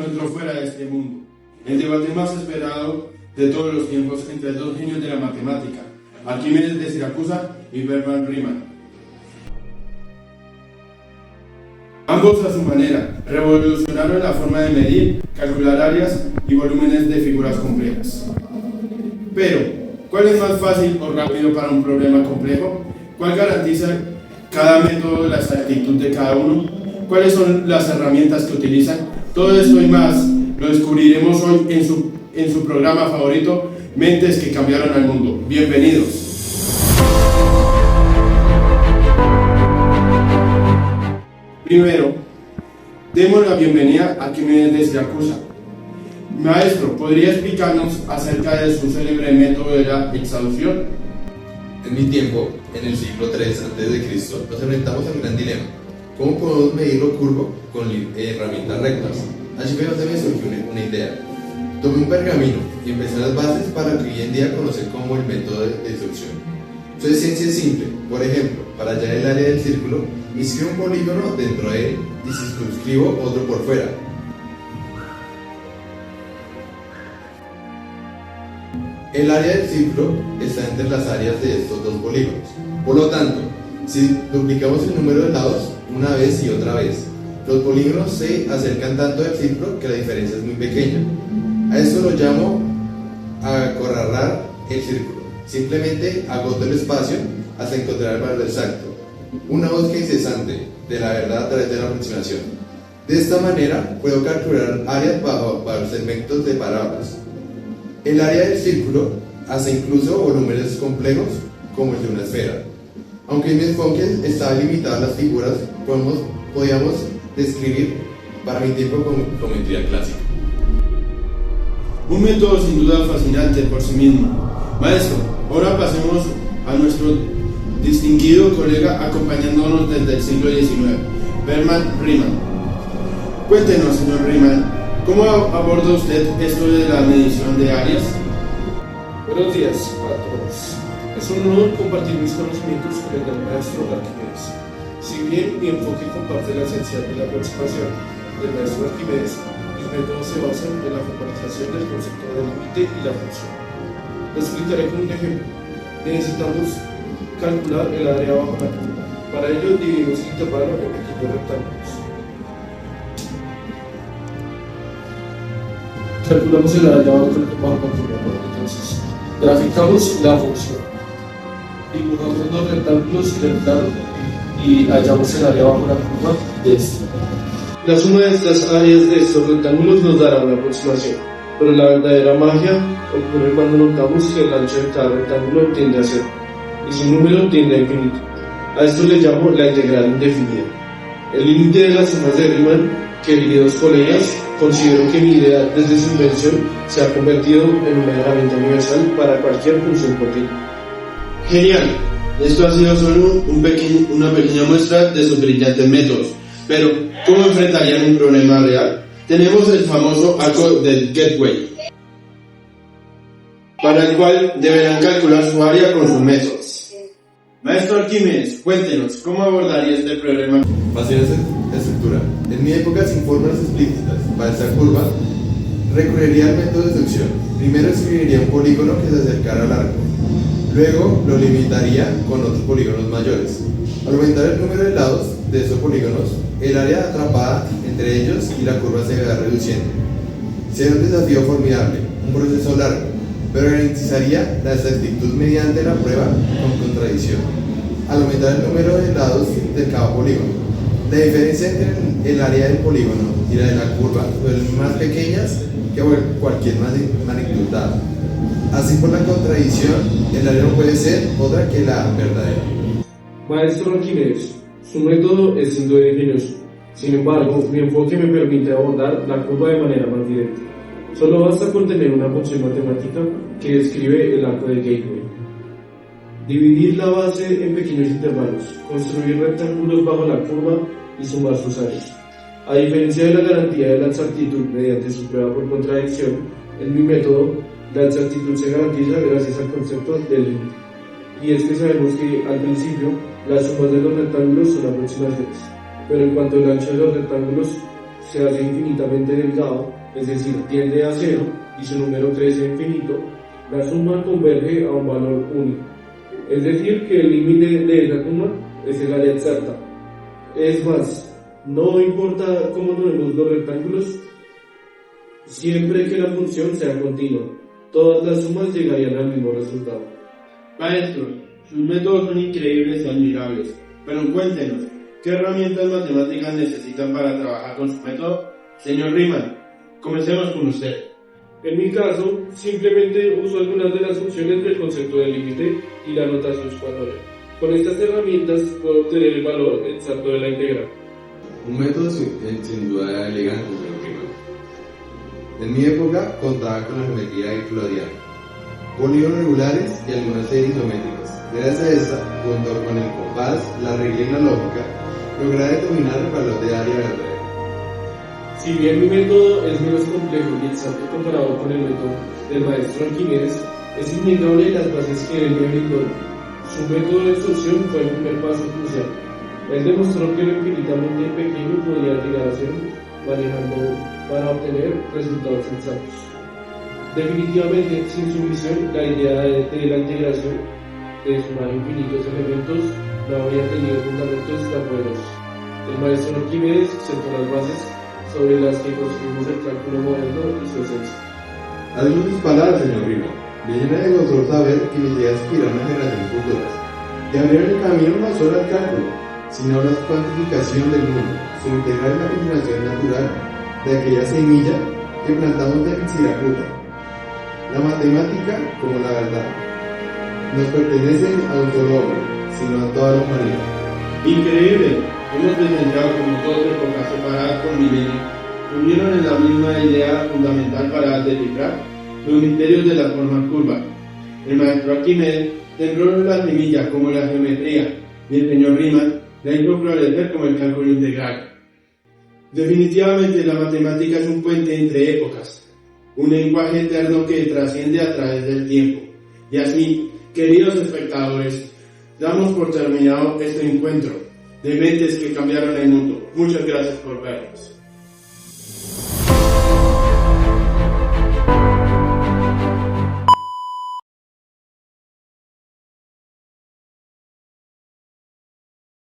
encuentro fuera de este mundo. El debate más esperado de todos los tiempos entre dos genios de la matemática, Arquímedes de Siracusa y Bernard Riemann. Ambos a su manera revolucionaron la forma de medir, calcular áreas y volúmenes de figuras complejas. Pero, ¿cuál es más fácil o rápido para un problema complejo? ¿Cuál garantiza cada método la exactitud de cada uno? ¿Cuáles son las herramientas que utilizan? Todo esto y más lo descubriremos hoy en su programa favorito, Mentes que cambiaron al mundo. Bienvenidos. Primero, demos la bienvenida a Arquímedes de Siracusa. Maestro, ¿podría explicarnos acerca de su célebre método de la exhaustión? En mi tiempo, en el siglo III a.C., nos enfrentamos a un gran dilema. ¿Cómo podemos medir lo curvo con herramientas rectas? Allí fue donde me surgió una idea. Tomé un pergamino y empecé las bases para lo que hoy en día conocer como el método de disolución. Su esencia es simple. Por ejemplo, para hallar el área del círculo, inscribo un polígono dentro de él y circunscribo otro por fuera. El área del círculo está entre las áreas de estos dos polígonos. Por lo tanto, si duplicamos el número de lados una vez y otra vez, los polígonos se acercan tanto del círculo que la diferencia es muy pequeña. A esto lo llamo acorralar el círculo. Simplemente agoto el espacio hasta encontrar el valor exacto. Una búsqueda incesante de la verdad a través de la aproximación. De esta manera puedo calcular áreas bajo segmentos de parábolas. El área del círculo hace incluso volúmenes complejos como el de una esfera. Aunque en mi enfoque estaba limitado a las figuras, podíamos describir para mi tiempo con geometría clásica. Un método sin duda fascinante por sí mismo. Maestro, ahora pasemos a nuestro distinguido colega acompañándonos desde el siglo XIX, Bernard Riemann. Cuéntenos, señor Riemann, ¿cómo aborda usted esto de la medición de áreas? Buenos días a todos. Es un honor compartir mis conocimientos con el del maestro Arquímedes. Si bien mi enfoque comparte la esencia de la aproximación del maestro Arquímedes, mis métodos se basan en la formalización del concepto del límite y la función. Lo explicaré con un ejemplo. Necesitamos calcular el área bajo la curva. Para ello dividimos el intervalo en pequeños rectángulos. Calculamos el área bajo la curva. Entonces, graficamos la función. Dibujamos los rectángulos del plano y hallamos el área bajo la curva de este. La suma de estas áreas de estos rectángulos nos dará una aproximación, pero la verdadera magia ocurre cuando notamos que el ancho de cada rectángulo tiende a cero y su número tiende a infinito. A esto le llamo la integral indefinida. El límite de las sumas de Riemann, que vi dos colegas, considero que mi idea desde su invención se ha convertido en una herramienta universal para cualquier función continua. Genial, esto ha sido solo una pequeña muestra de sus brillantes métodos, pero ¿cómo enfrentarían un problema real? Tenemos el famoso arco del Gateway, para el cual deberán calcular su área con sus métodos. Maestro Arquímedes, cuéntenos, ¿cómo abordaría este problema? Fácil estructura. En mi época, sin fórmulas explícitas para esta curva, recurriría al método de deducción. Primero escribiría un polígono que se acercara al arco. Luego lo limitaría con otros polígonos mayores. Al aumentar el número de lados de esos polígonos, el área atrapada entre ellos y la curva se va reduciendo. Sería un desafío formidable, un proceso largo, pero garantizaría la exactitud mediante la prueba con contradicción. Al aumentar el número de lados de cada polígono, la diferencia entre el área del polígono y la de la curva son más pequeñas que cualquier magnitud dada. Así, por la contradicción, el área no puede ser otra que la verdadera. Maestro Arquímedes, su método es sin duda ingenioso. Sin embargo, mi enfoque me permite abordar la curva de manera más directa. Solo basta con tener una función matemática que describe el arco de Gateway. Dividir la base en pequeños intervalos, construir rectángulos bajo la curva y sumar sus áreas. A diferencia de la garantía de la exactitud mediante su prueba por contradicción, en mi método, la exactitud se garantiza gracias al concepto del límite. Y es que sabemos que, al principio, las sumas de los rectángulos son aproximaciones, pero en cuanto el ancho de los rectángulos se hace infinitamente delgado, es decir, tiende a cero y su número crece a infinito, la suma converge a un valor único. Es decir, que el límite de esa suma es el área exacta. Es más, no importa cómo tomemos los rectángulos, siempre que la función sea continua, todas las sumas llegarían al mismo resultado. Maestro, sus métodos son increíbles y admirables, pero cuéntenos, ¿qué herramientas matemáticas necesitan para trabajar con su método? Señor Riemann, comencemos con usted. En mi caso, simplemente uso algunas de las funciones del concepto de límite y la notación sumatorial. Con estas herramientas puedo obtener el valor exacto de la integral. Un método sin duda elegante, señor Riemann. En mi época contaba con la geometría euclidiana, polígonos regulares y algunas series isométricas. Gracias a esta, junto con el compás, la regla y la lógica, logré determinar el valor de área verdadera. Si bien mi método es menos complejo y exacto comparado con el método del maestro Arquímedes, es innegable las bases que él me brindó. Su método de solución fue el primer paso crucial. Él demostró que lo infinitamente pequeño podía llegar a ser manejando para obtener resultados exactos. Definitivamente, sin su visión, la idea de la integración de sumar infinitos elementos no habría tenido fundamentos tan buenos. El maestro Arquímedes sentó las bases sobre las que construimos el cálculo moderno y su esencia. Algunas sus palabras, señor Riemann. Me llena de gozo saber que mis ideas inspiran a generaciones futuras, que abrieron el camino no solo al cálculo, sino a la cuantificación del mundo, su integral la combinación natural de aquella semilla que plantamos de felicidad puta. La matemática, como la verdad, nos pertenece a un solo hombre, sino a toda la humanidad. Increíble, hemos presenciado como dos épocas separadas por milenios unieron en la misma idea fundamental para descifrar los misterios de las formas curvas. El maestro Arquímedes sembró la semilla como la geometría y el señor Riemann la hizo florecer como el cálculo integral. Definitivamente la matemática es un puente entre épocas, un lenguaje eterno que trasciende a través del tiempo. Y así, queridos espectadores, damos por terminado este encuentro de mentes que cambiaron el mundo. Muchas gracias por vernos.